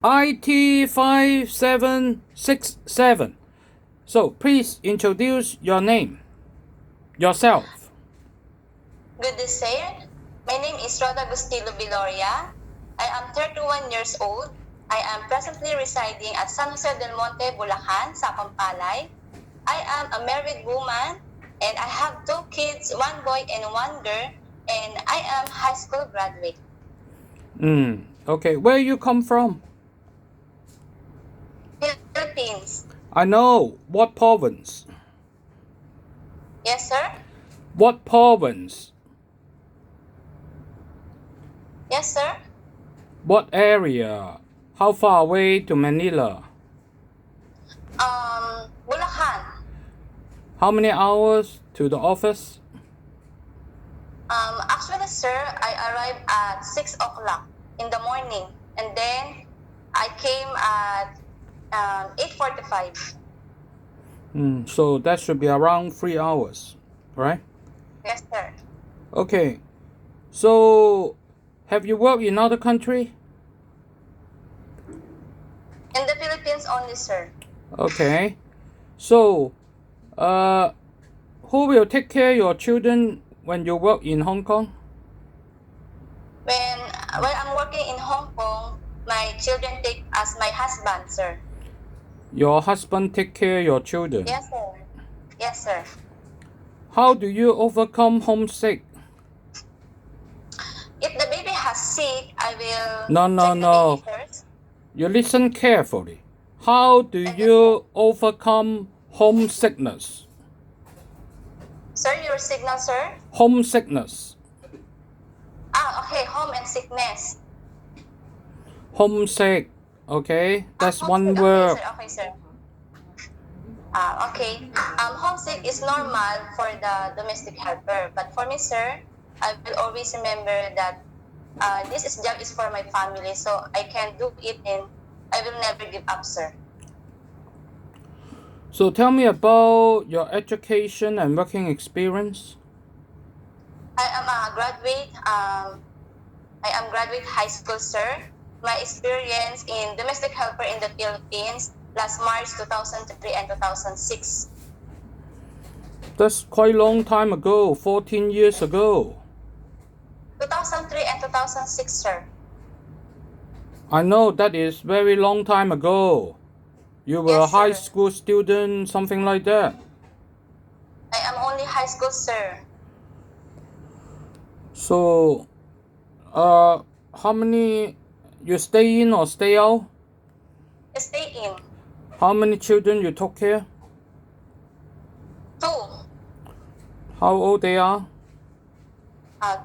IT5767. So please introduce your name, yourself. Good day, sir. My name is Roda Agustilo Viloria. I am 31 years old. I am presently residing at San Jose del Monte, Bulacan, Sapampalay. I am a married woman and I have 2 kids, 1 boy and 1 girl, and I am high school graduate. Okay, where you come from? Philippines. I know. What province? Yes, sir? What province? Yes, sir? What area? How far away to Manila? Bulacan. How many hours to the office? Actually, sir, I arrived at 6 o'clock in the morning and then I came at 8:45. So that should be around 3 hours, right? Yes, sir. Okay. So, have you worked in other country? In the Philippines only, sir. Okay. So, who will take care of your children when you work in Hong Kong? When I'm working in Hong Kong, my children take as my husband, sir. Your husband take care of your children. Yes, sir. Yes, sir. How do you overcome homesick? If the baby has sick, I will No. check the baby first. You listen carefully. How do you overcome homesickness? Sir, your signal, sir? Homesickness. Okay, home and sickness. Homesick. Okay, that's one Homesick. word. Okay, sir. Okay. Homesick is normal for the domestic helper, but for me, sir, I will always remember that this job is for my family, so I can do it and I will never give up, sir. So tell me about your education and working experience. I am a graduate. I am graduate high school, sir. My experience in domestic helper in the Philippines last March 2003 and 2006. That's quite a long time ago, 14 years ago. 2003 and 2006, sir. I know that is very long time ago. You were Yes, a high sir. school student, something like that. I am only high school, sir. So, how many you stay in or stay out? Stay in. How many children you took care? 2. How old they are?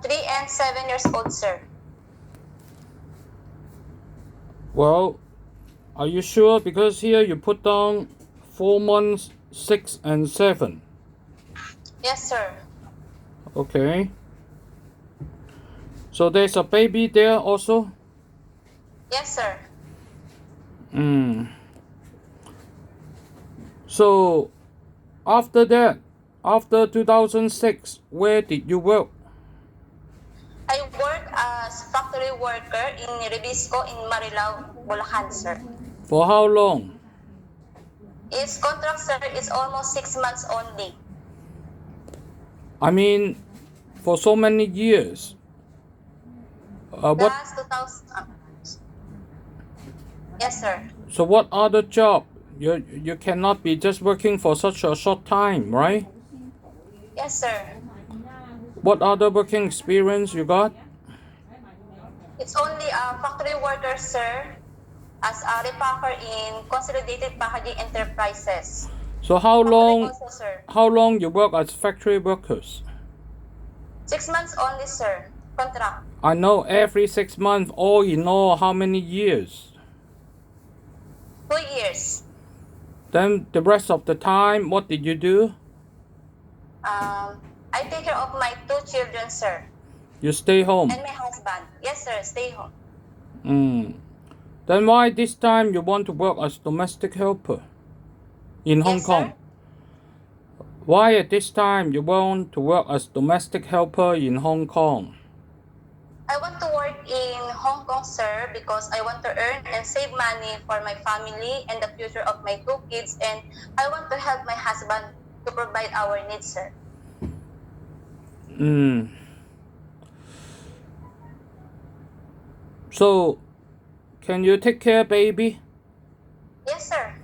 3 and 7 years old, sir. Well, are you sure? Because here you put down 4 months, 6 and 7. Yes, sir. Okay. So there's a baby there also? Yes, sir. So after that, after 2006, where did you work? I work as factory worker in Ribisco in Marilao, Bulacan, sir. For how long? Its contract, sir, is almost 6 months only. I mean, for so many years. What? Last 2000. Yes, sir. So what other job? You cannot be just working for such a short time, right? Yes, sir. What other working experience you got? It's only a factory worker, sir, as a repacker in Consolidated Packaging Enterprises. So how long? Also, sir. How long you work as factory workers? 6 months only, sir. Contract. I know every 6 months. All in all, how many years? 2 years. Then the rest of the time, what did you do? I take care of my 2 children, sir. You stay home. And my husband. Yes, sir. Stay home. Then why this time you want to work as domestic helper in Hong Kong? Sir? Why at this time you want to work as domestic helper in Hong Kong? I want to work in Hong Hong Kong, sir, because I want to earn and save money for my family and the future of my 2 kids, and I want to help my husband to provide our needs, sir. So, can you take care, baby? Yes, sir.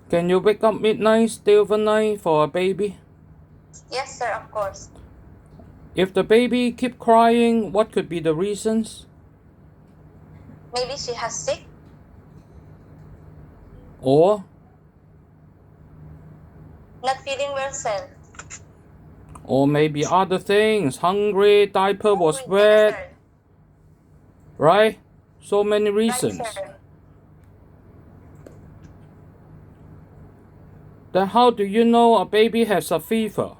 Can you wake up midnight, stay overnight for a baby? Yes, sir, of course. If the baby keep crying, what could be the reasons? Maybe she has sick. Or Not feeling well, sir. or maybe other things, hungry, diaper was wet, Yes, sir. right? So many Right, reasons. sir. Then how do you know a baby has a fever?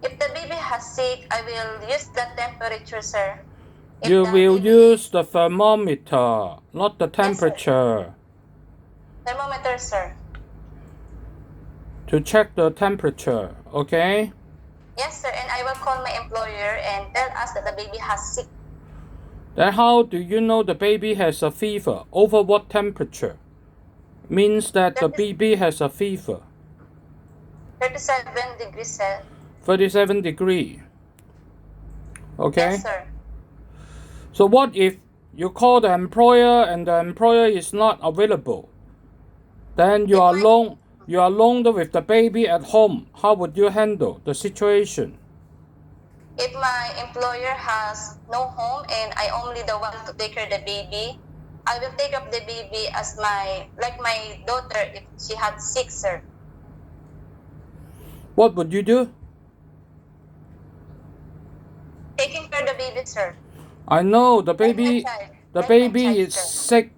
If the baby has sick, I will use the temperature, sir. If You the will baby use the thermometer, not the Yes, sir. temperature, Thermometer, sir. to check the temperature, okay? Yes, sir. And I will call my employer and tell us that the baby has sick. Then how do you know the baby has a fever? Over what temperature? Means that the baby has a fever. 37 degrees, sir. 37 degree. Okay? Yes, sir. So what if you call the employer and the employer is not available? Then you are alone with the baby at home. How would you handle the situation? If my employer has no home and I only the one to take care of the baby, I will take up the baby as my daughter if she had sick, sir. What would you do? Taking care of the baby, sir. I know the Like my baby child. the Like my baby child, is sir. sick.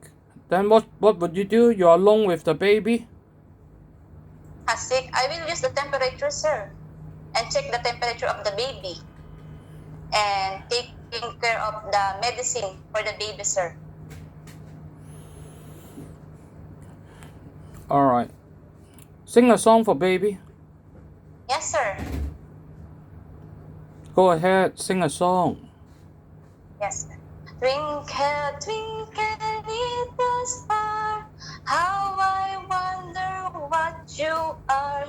Then what would you do? You are alone with the baby? Has sick, I will use the temperature, sir, and check the temperature of the baby and taking care of the medicine for the baby, sir. Alright. Sing a song for baby. Yes, sir. Go ahead, sing a song. Yes, sir. Twinkle, twinkle, little star, how I wonder what you are.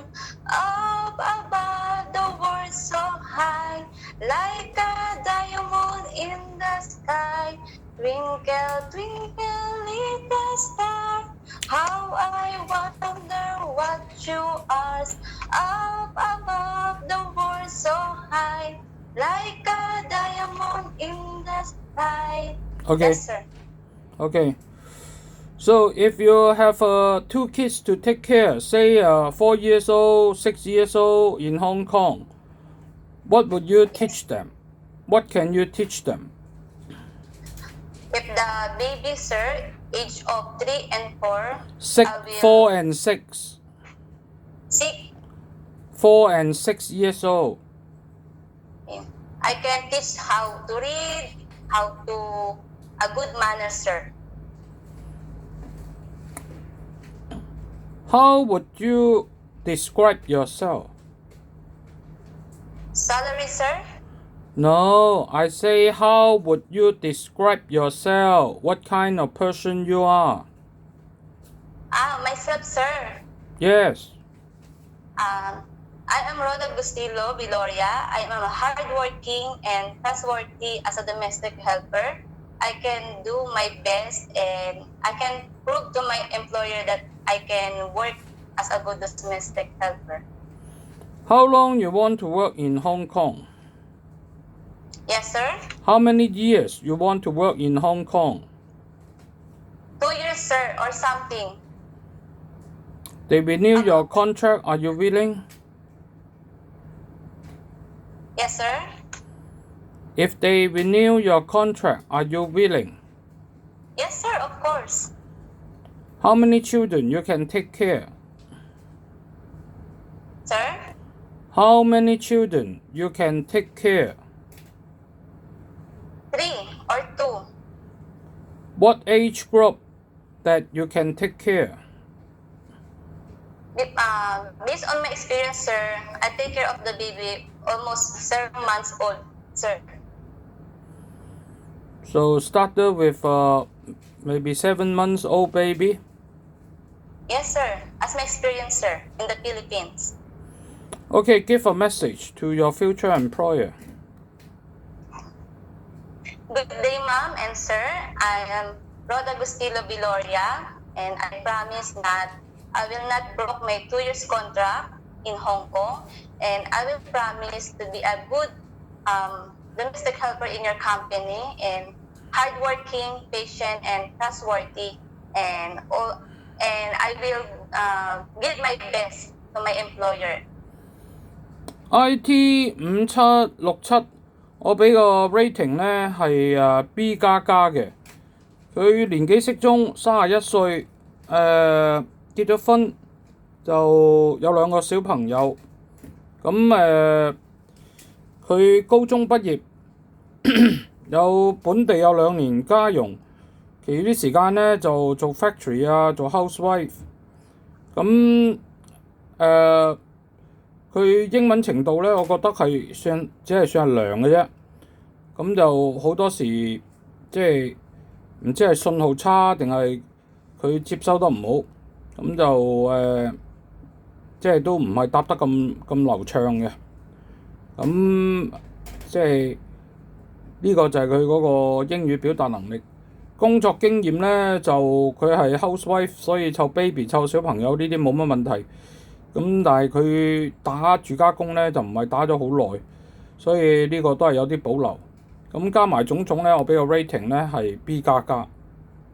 Up above the world so high, like a diamond in the sky. Twinkle, twinkle, little star, how I wonder what you are. Up above the world so high, like a diamond in the sky. Okay. Yes, sir. Okay. So if you have 2 kids to take care, say 4 years old, 6 years old in Hong Kong, what would you teach them? What can you teach them? If the baby, sir, age of 3 and 4, 4 and 6. 6, 4 and 6 years old. I can teach how to read, how to a good manner, sir. How would you describe yourself? Salary, sir? No, I say how would you describe yourself? What kind of person you are? Myself, sir. Yes. I am Rhoda Bustillo Viloria. I am a hardworking and trustworthy as a domestic helper. I can do my best and I can prove to my employer that I can work as a good domestic helper. How long you want to work in Hong Kong? Yes, sir. How many years you want to work in Hong Kong? 2 years, sir, or something. They renew your contract, are you willing? Yes, sir. If they renew your contract, are you willing? Yes, sir, of course. How many children you can take care? Sir? How many children you can take care? 3 or 2. What age group that you can take care? Based on my experience, sir, I take care of the baby almost 7 months old, sir. So started with maybe 7 months old baby. Yes, sir. As my experience, sir, in the Philippines. Okay, give a message to your future employer. Good day, ma'am and sir. I am Rhoda Agustilo Viloria, and I promise that I will not break my 2 years contract in Hong Kong, and I will promise to be a good domestic helper in your company and hardworking, patient, and trustworthy, and I will give my best to my employer. IT5767，我俾個 rating 呢係B 加加嘅。佢年紀適中，31歲，結咗婚，就有2個小朋友。咁佢高中畢業，有本地有2年家傭，其餘啲時間呢就做 factory 啊，做 housewife。咁佢英文程度呢，我覺得只係算係良嘅啫。咁就好多時即係唔知係信號差定係佢接收得唔好，咁就即係都唔係答得咁流暢嘅。咁即係呢個就係佢嗰個英語表達能力。工作經驗呢，就佢係 housewife，所以湊 baby 湊小朋友呢啲冇乜問題。咁但係佢打住家工呢，就唔係打咗好耐，所以呢個都係有啲保留。咁加埋種種呢，我俾個 rating 呢係 B 加加。